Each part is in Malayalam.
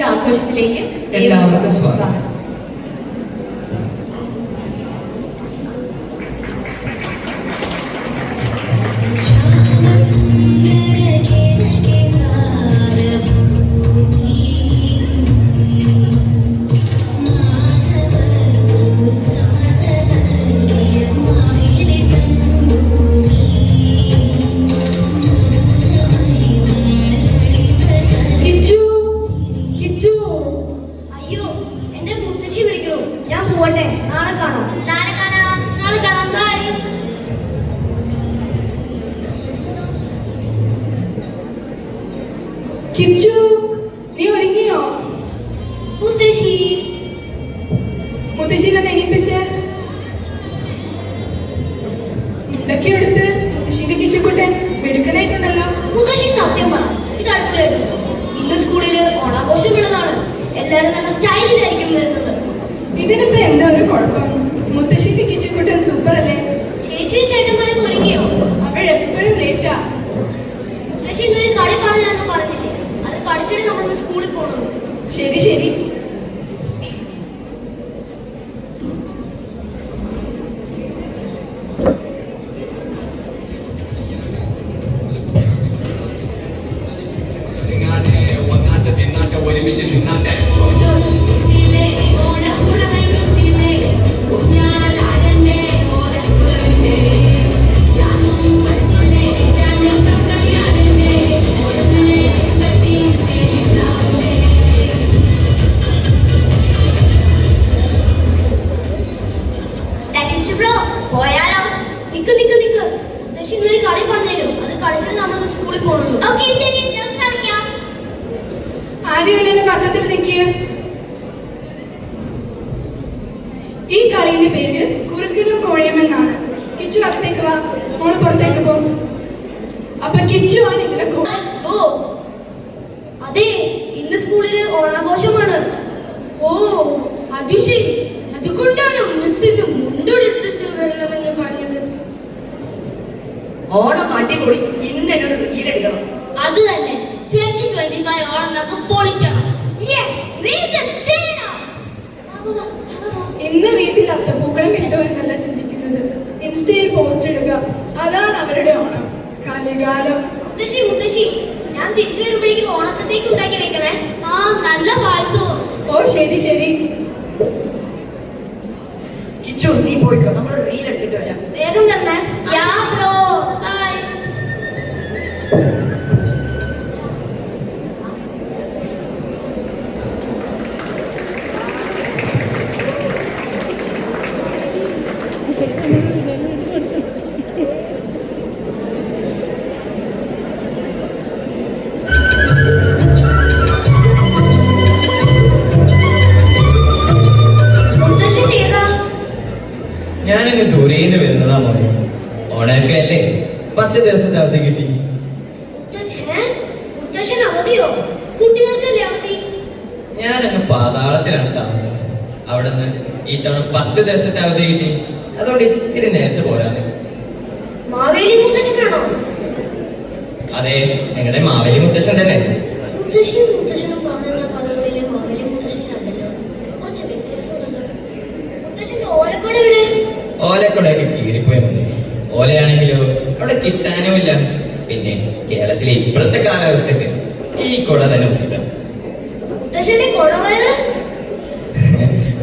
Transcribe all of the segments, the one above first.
ആഘോഷത്തിലേക്ക് എല്ലാവർക്കും സ്വാഗതം. കിച്ചു, നീ ഒരുങ്ങിയോ? മുത്തശ്ശി മുത്തശ്ശീനെ എണീപ്പിച്ച് ഇതൊക്കെ എടുത്ത് മുത്തശ്ശീന്റെ കിച്ചുക്കുട്ടൻ മെടുക്കനായിട്ടുണ്ടല്ലോ. മുത്തശ്ശി സത്യം പറ, ഇത് അടുക്കളയായിട്ടുണ്ടോ? ഇന്ന് സ്കൂളില് ഓണാഘോഷം ഉള്ളതാണ്. എല്ലാരും നല്ല സ്റ്റൈലിലായിരിക്കും വരുന്നത്. ഇതിനിപ്പോ എന്താ ഒരു കുഴപ്പം? മുത്തശ്ശിന്റെ കിച്ചുക്കുട്ടൻ സൂപ്പർ അല്ലേ? ചേച്ചിയും ചേട്ടന്മാരും ഒരുങ്ങിയോ? അവഴെപ്പോഴും ലേറ്റാ. മുത്തശ്ശി ഇന്നൊരു കളി പറഞ്ഞാന്ന് പറഞ്ഞില്ലേ? അത് കളിച്ചിട്ട് നമ്മൾ സ്കൂളിൽ പോകണം. ശരി ശരി. ഒരുമിച്ച് തിന്നാട്ടെ. പോയാലോ? നിക്ക് നിക്ക് നിക്ക്, മുത്തശ്ശി ഇന്നൊരു കളി പറഞ്ഞുതരും. അത് കളിച്ചിട്ട് നമ്മൾ സ്കൂളിൽ പോകണം. ഓക്കെ ശരി, കളിക്കാം. ആദ്യമുള്ള പട്ടത്തിൽ നിൽക്കുക. ഈ കളിയുടെ പേര് കുറുക്കനും കോഴിയും എന്നാണ്. കിച്ചു അകത്തേക്ക് വാ, മോള് പുറത്തേക്ക് പോ. അപ്പൊ കിച്ചു ആണ് ഇന്നലെ. അതെ, ഇന്ന് സ്കൂളില് ഓണാഘോഷമാണ്. ഓ അത് ശരി, അതുകൊണ്ടാണ് മിസ്സിന് മുണ്ടെടുത്തിട്ട് വരണമെന്ന് പറഞ്ഞത്. ഓണം അടിപൊളി, ഇന്ന് എന്നൊരു റീലെടുക്കണം. അത് തന്നെ, 2025 ഓണം നമുക്ക് പൊളിക്കണം. ഇന്ന് വീട്ടിൽ അത്തപ്പൂക്കളം ഇട്ടോ എന്നല്ല ചിന്തിക്കുന്നത്, ഇൻസ്റ്റയിൽ പോസ്റ്റ് ഇടുക. അതാണ് അവരുടെ ഓണം. കലികാലം. മുത്തശ്ശി മുത്തശ്ശി, ഞാൻ തിരിച്ചു വരുമ്പോഴേക്കും ഓണസത്തേക്ക് ഉണ്ടാക്കി വെക്കണേ. ആ നല്ല പായസവും. ഓ ശരി ശരി. കിച്ചു നീ പോയിക്കോ, നമ്മൾ റീൽ എടുത്തിട്ട് വരാം. വേഗം വരണേ. Yeah bro, by. ഞാനങ്ങ് ദൂരേന്ന് വരുന്നതാ മോനെ. ഓണൊക്കെ അല്ലേ, 10 ദിവസത്തെ അവധി കിട്ടി. അവധിയോ? കുട്ടികൾക്കല്ലേ അവധി? ഞാനങ്ങ് പാതാളത്തിലാണ് താമസം. അവിടെ നിന്ന് ഈ തവണ 10 ദിവസത്തെ അവധി കിട്ടി. അതുകൊണ്ട് ഇത്തിരി നേരത്തെ പോരാന്ന്. മാവേലി മുത്തശ്ശനാണോ? അതെ, ഞങ്ങളുടെ മാവേലി മുത്തശ്ശൻ തന്നെ. മുത്തശ്ശിയും മുത്തശ്ശനും കാണുന്ന കഥകളിലെ മാവേലി മുത്തശ്ശനല്ലല്ലോ, കുറച്ച് വ്യത്യാസമുണ്ടല്ലോ. മുത്തശ്ശന്റെ ഓലക്കോട് ഇവിടെ. ഓലക്കൊടയൊക്കെ കീറിപ്പോയി മതി. ഓലയാണെങ്കിലോ അവിടെ കിട്ടാനുമില്ല. പിന്നെ കേരളത്തിലെ ഇപ്പോഴത്തെ കാലാവസ്ഥക്ക് ഈ കുട തന്നെ മുട്ടില്ല. മുത്തശ്ശന്റെ കുടവയറ്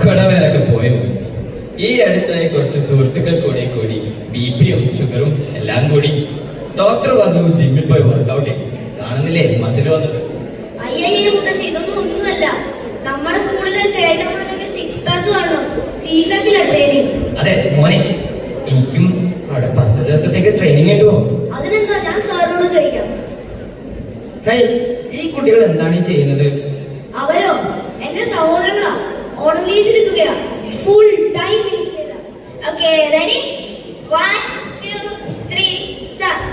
കുടവേറൊക്കെ പോയി. ഈ അടുത്തായി കുറച്ച് സുഹൃത്തുക്കൾ കൂടി ബിപിയും ഷുഗറും എല്ലാം കൂടി ഡോക്ടർ പറഞ്ഞു ജിമ്മിൽ പോയി വർക്കൗട്ട് ചെയ്യും. കാണുന്നില്ലേ മസിൽ വന്നത്. അയ്യയ്യേ മുത്തശ്ശി, ഇതൊന്നും ഒന്നുമല്ല. നമ്മുടെ സ്കൂളിലെ ചേട്ടന്മാരൊക്കെ 6 പാക്ക് കാണണം. സി പാക്കിലാണ് ട്രെയിനിങ്. അതെ മോനെ, എനിക്കും ദിവസത്തേക്ക് ട്രെയിനിങ് കിട്ടുമോ? അതിനെന്താ, ഞാൻ സാറിനോട് ചോദിക്കാം. ഹേയ്, ഈ കുട്ടികൾ എന്താണ് ഈ ചെയ്യുന്നത്? അവരോ എന്റെ സഹോദരങ്ങളാ. ഓർഡർലീസ് എടുക്കുകയാ. Full time. Okay, ready? 1 2 3 start.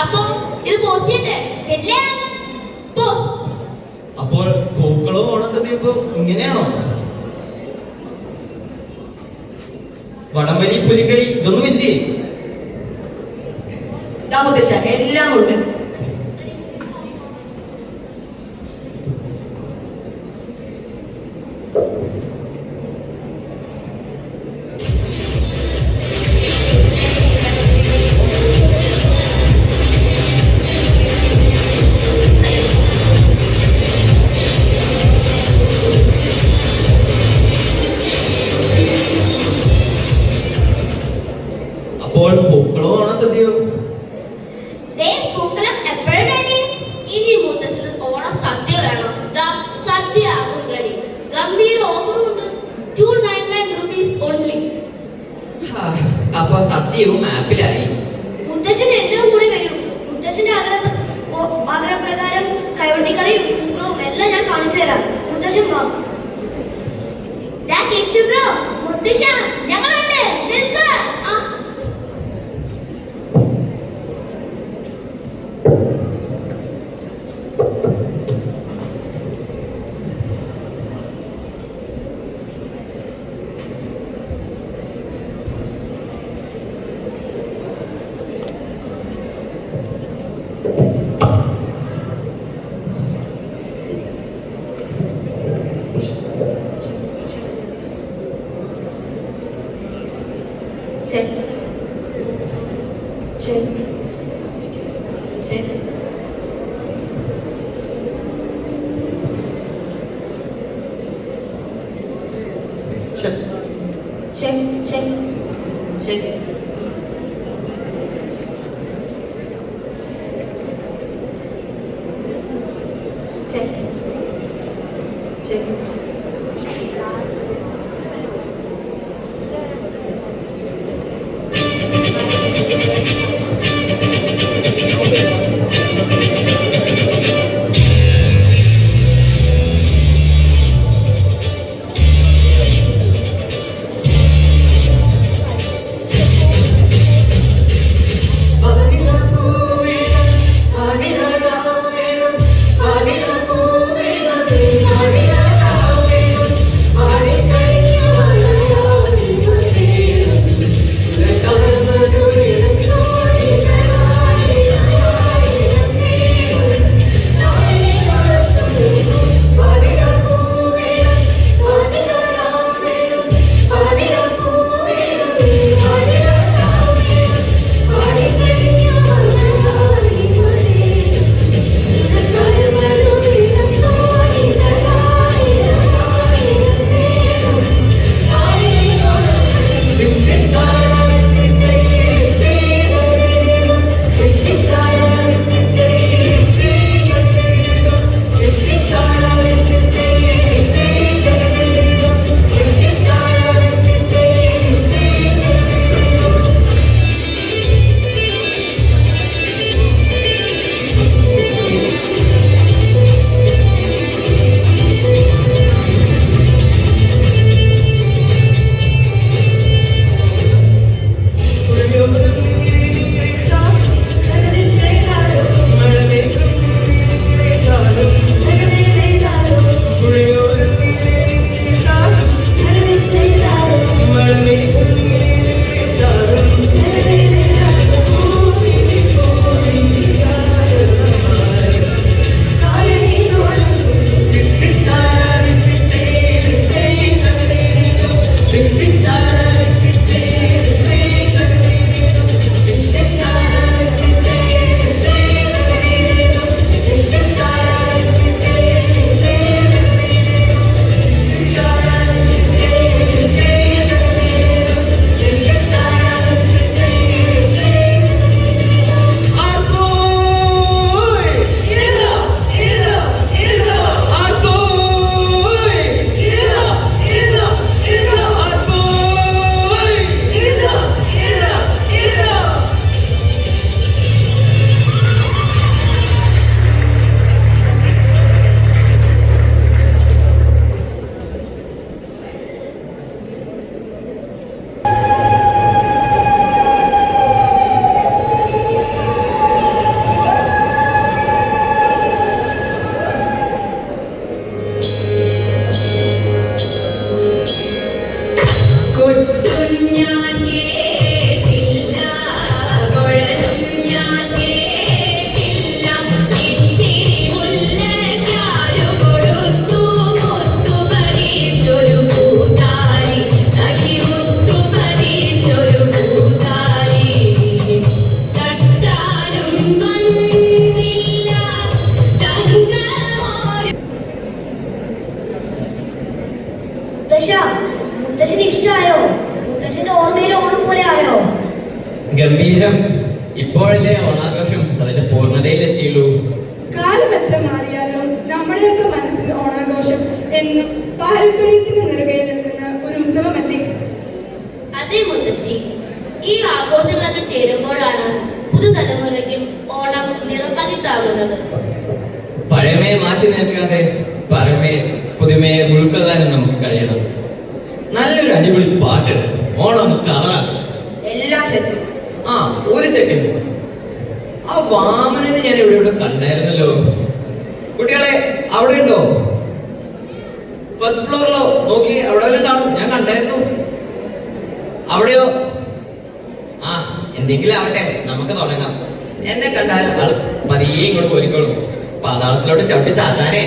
അപ്പൊ ഇത് പോസ്റ്റ് ചെയ്യട്ടെ? വലിയ പോസ്റ്റ്. അപ്പോൾ പൂക്കളോ ഓണസദ്യപ്പോ ഇങ്ങനെയാണോ? വടംവലി, പുലികളി ഇതൊന്നും ഇല്ലേ? നമുക്ക് എല്ലാം ഉണ്ട്. അപ്പോൾ പൂക്കളോ ഓണസദ്യയോ? പൂക്കളം എപ്പോഴും റെഡി. ഇനി മുത്തശ്ശന് ഓണ സദ്യ വേണം. ദാ സദ്യ ആകും റെഡി. ഗംഭീര ഓഫറും ഉണ്ട്. 299 rupees only. അപ്പൊ സദ്യവും ആപ്പിലായി. മുത്തച്ഛൻ എന്റെ കൂടെ വരും. മുത്തച്ഛന്റെ ആഗ്രഹപ്രകാരം കൈവണ്ടിക്കളയും പൂക്കളവും എല്ലാം ഞാൻ കാണിച്ചു തരാം. മുത്തച്ഛൻ വാ. മുത്തശ്ശ, ഞങ്ങളുണ്ട്, നിൽക്ക്. Check. Check. Check. Check. Check. Check. Check. Check. Check. ഗംഭീരം. ഇപ്പോഴല്ലേ ഓണാഘോഷം അതിന്റെ പൂർണ്ണതയിലെത്തിയുള്ളൂ. കാലം എത്ര മാറിയാലും നമ്മുടെയൊക്കെ മനസ്സിൽ ഓണാഘോഷം എന്നും പാരമ്പര്യത്തിന് നിറകയിൽ നിൽക്കുന്ന ഒരു ഉത്സവമല്ലേ? അതേ മുത്തശ്ശി, ഈ ആഘോഷങ്ങളൊക്കെ ചേരുമ്പോഴാണ് പുതുതലമുറയ്ക്കും ഓണം നിറപകിട്ടാകുന്നത്. പഴമയെ മാറ്റി നിൽക്കാതെ പഴമയെ പുതുമയെ ഉൾക്കൊള്ളാനും നമുക്ക് കഴിയണം. നല്ലൊരു അടിപൊളി പാട്ടെടുത്ത് ഓണം കളറാക്കും. എല്ലാം സെറ്റ്. ആ, ഒരു സെക്കൻഡ്. ആ വാമനനെ ഞാൻ ഇവിടെ കണ്ടായിരുന്നല്ലോ. കുട്ടികളെ അവിടെ ഉണ്ടോ? ഫസ്റ്റ് ഫ്ലോറിലോ നോക്കി അവിടെ വല്ലതും കാണും. ഞാൻ കണ്ടായിരുന്നു. അവിടെയോ? ആ, എന്തെങ്കിലും ആവട്ടെ, നമുക്ക് തുടങ്ങാം. എന്നെ കണ്ടാൽ ആൾ പതിയെ ഇങ്ങോട്ട് പോരിക്കോളും. പാതാളത്തിലോട്ട് ചവിട്ടി താത്താനേ.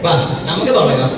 വാ, നമുക്ക് തുടങ്ങാം.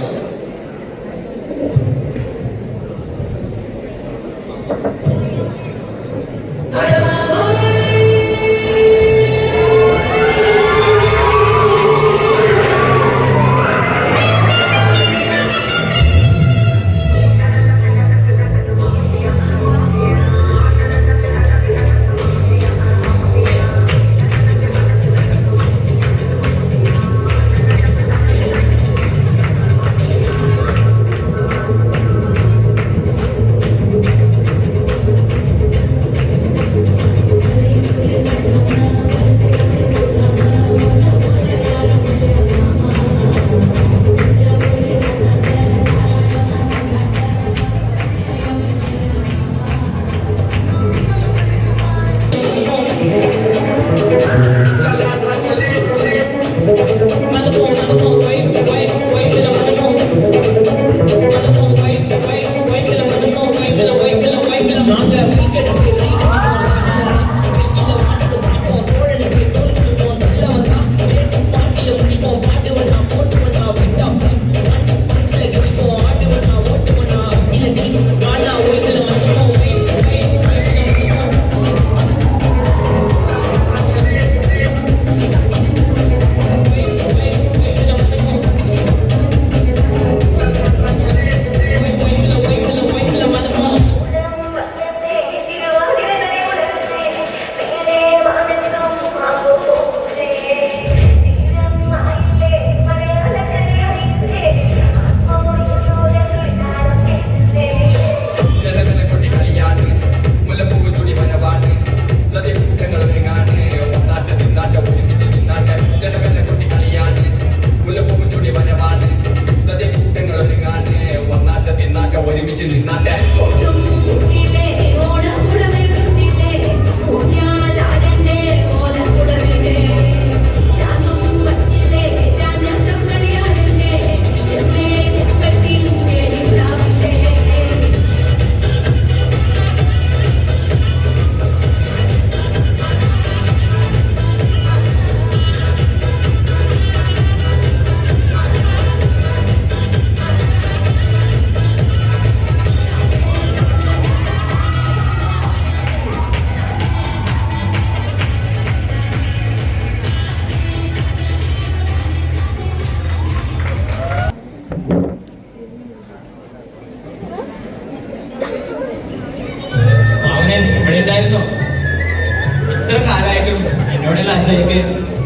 ഇത്ര കാലമായിട്ടും എന്നോടുള്ള അസൂയക്ക്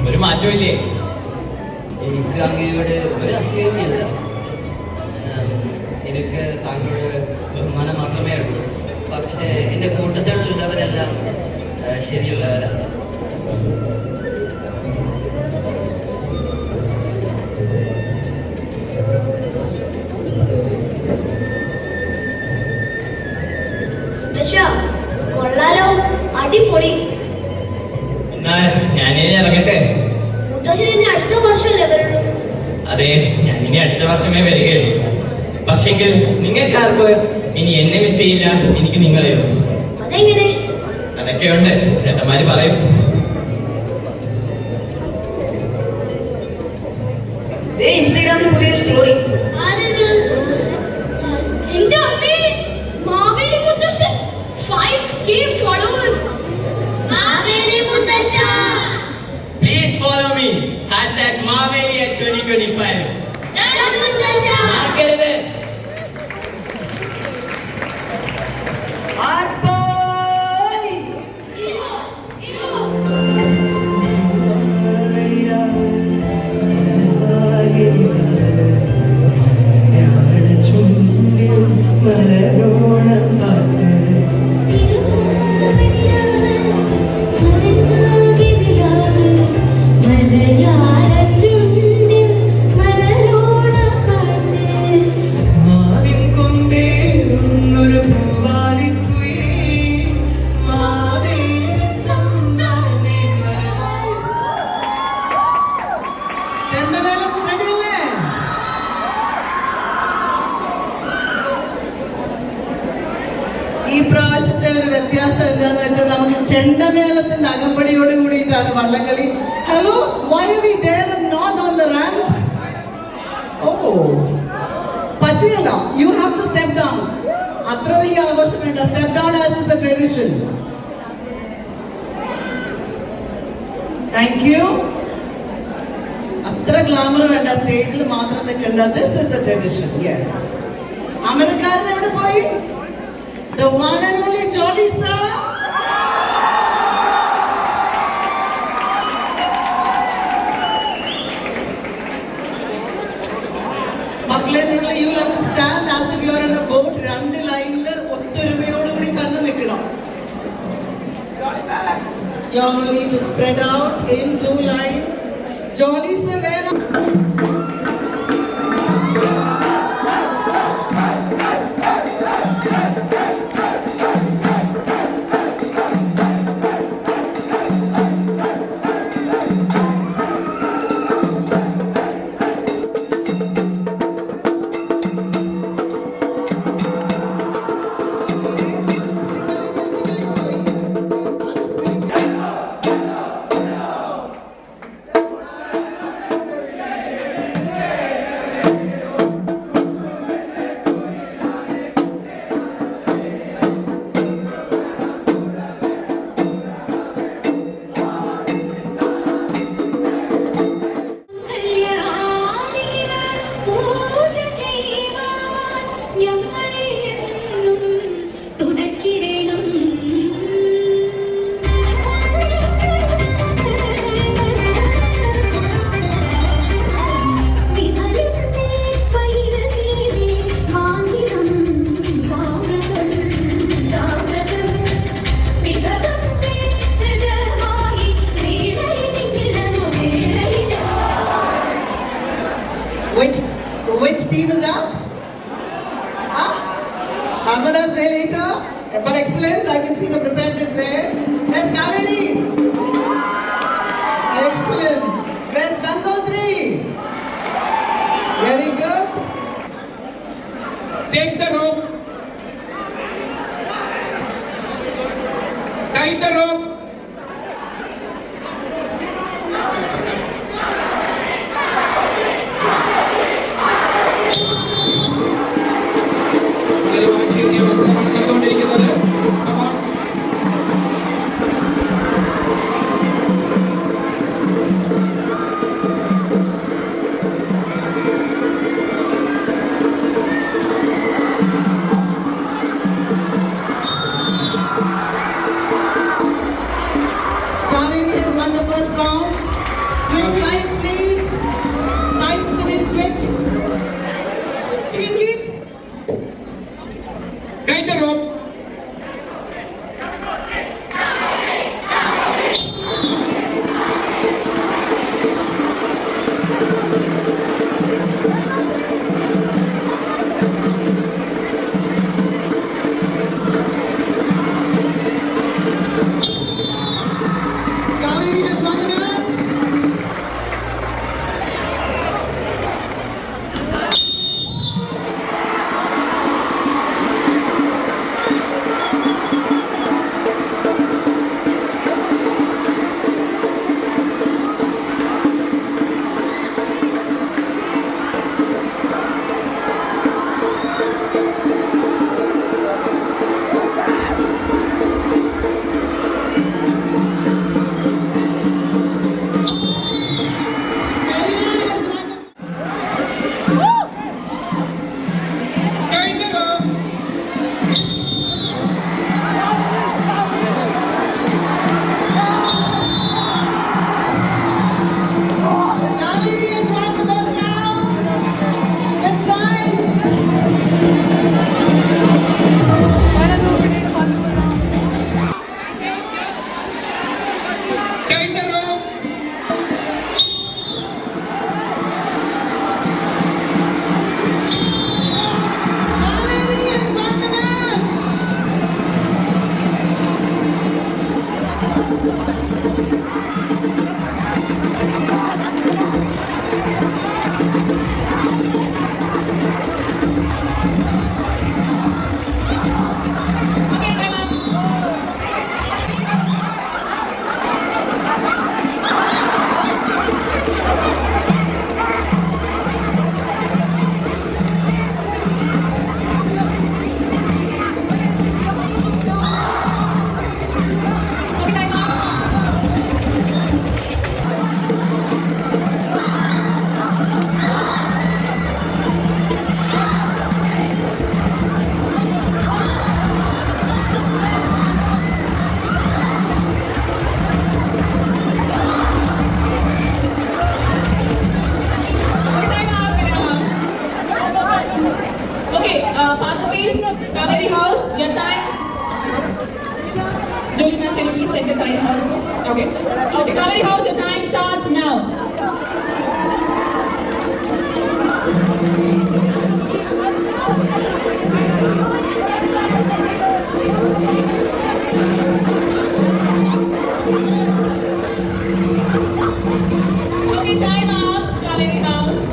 ഒരു മാറ്റമില്ലേ? എനിക്ക് അങ്ങയോട് ഒരു അസൂയയില്ല. എനിക്ക് താങ്കളോട് ബഹുമാനം മാത്രമേ ഉള്ളൂ. പക്ഷേ എൻ്റെ കൂട്ടത്തിലുള്ളവരെല്ലാം ശരിയുള്ളവരല്ല. കൊള്ളാലോ, അടിപൊളി. എന്നാ ഞാനിനി ഇറങ്ങട്ടെ. മുത്തശ്ശൻ ഇനി അടുത്ത വർഷമല്ലേ വരുള്ളൂ? അതെ, ഞാനിനി അടുത്ത വർഷമേ വരികയുള്ളൂ. പക്ഷെങ്കിൽ നിങ്ങൾക്കാർക്കോ ഇനി എന്നെ മിസ് ചെയ്യില്ല, എനിക്ക് നിങ്ങളെയോ. അതെങ്ങനെ? അതൊക്കെയുണ്ട്, ചേട്ടന്മാര് പറയും. ഇൻസ്റ്റാഗ്രാമിൽ പുതിയ സ്റ്റോറി. എന്റെ അമ്മേ, മാവേലി മുത്തശ്ശൻ 5K followers. മാവേലി മുത്തശ്ശ, Please follow me. #Maveli at 2025. മുത്തശ്ശ. മറക്കരുത്. ആർപ്പോയ്. ചെണ്ടമേളത്തിന്റെ അകമ്പടിയോട് കൂടിയിട്ടാണ് വള്ളംകളി. Hello, why are we there and not on the ramp? Oh, പറ്റില്ല. You have to step down. അത്ര വലിയ ആഘോഷം വേണ്ട. Step down as is a tradition. Thank you. അത്ര ഗ്ലാമർ വേണ്ട, സ്റ്റേജിൽ മാത്രം നിൽക്കേണ്ട. This is a tradition. Yes. അമരക്കാരൻ എവിടെ പോയി? The one and only Jolly sir. മക്കളെ, നിങ്ങൾ you have to stand as if you are in a boat. രണ്ട് ലൈനിൽ ഒത്തൊരുമയോടുകൂടി തന്നെ നിൽക്കണം. You all need to spread out in 2 lines. Jolly sir, where are which team is up? Amana's way later, but excellent. I can see the preparedness there. Where's Maveli? Excellent. Where's Gangotri? Very good. Take the rope. Tie the rope. Tie the rope. Julie ma'am, can you please check the time also? Okay. Okay, Maveli House, your time starts now. Okay, time up, Maveli House.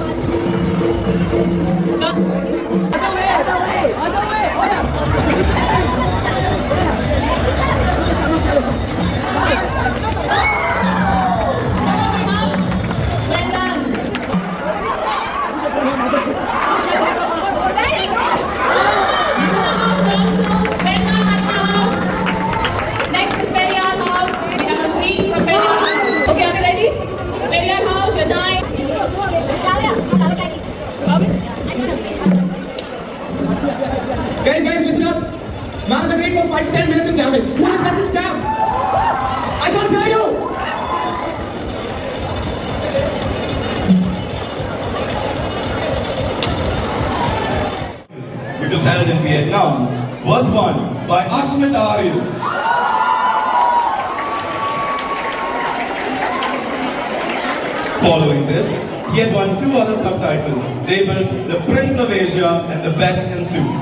Well done. Next is Perial House. We have a three from Perial House. Okay, are you ready? Perial House, your time. Guys, listen up. Man has agreed for 5 to 10 minutes of jamming. Who has left to jam? I can't hear you. Which was held in Vietnam, was won by Ashmit Arya. Following this, he had won 2 other subtitles labeled The Prince of Asia and The Best in Suits.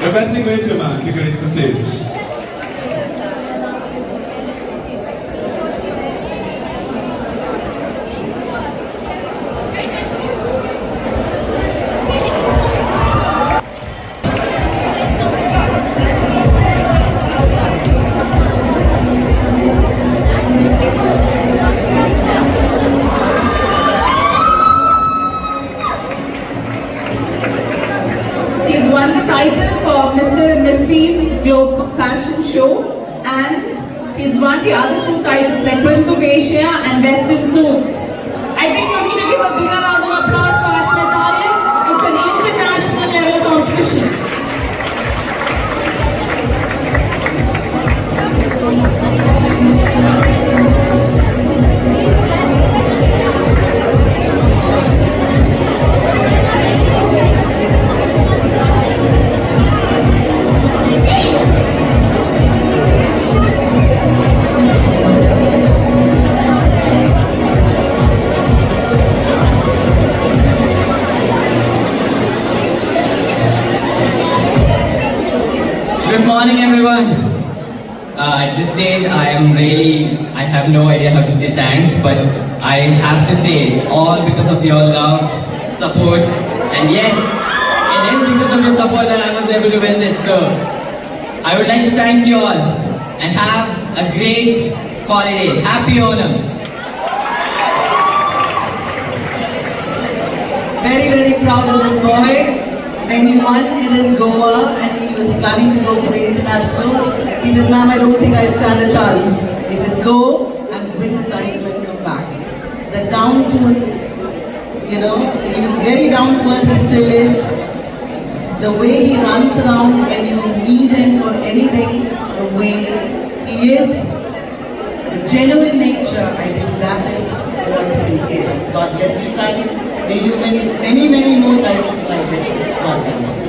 Requesting Rachel Man to grace the stage. He's won the title for Mr. and Miss Teen Globe Fashion Show, and he's won the other 2 titles like Prince of Asia and Western Suits. I think you need to give a bigger round of applause for Ashmit Arya. It's an international level competition. Good morning, everyone. At this stage, I have no idea how to say thanks, but I have to say it's all because of your love, support, and yes, it is because of your support that I was able to win this. So, I would like to thank you all and have a great holiday. Happy Onam. Very, very proud of this boy. When he won it in Goa and he was planning to go for the internationals, he said, "Ma'am, I don't think I stand a chance." He said, "Go and win the title and come back." The down to, he was very down to earth, he still is. The way he runs around when you need him for anything, the way he is, the genuine nature, I think that is what he is. God bless you, son. May you win many, many more titles like this. God bless you.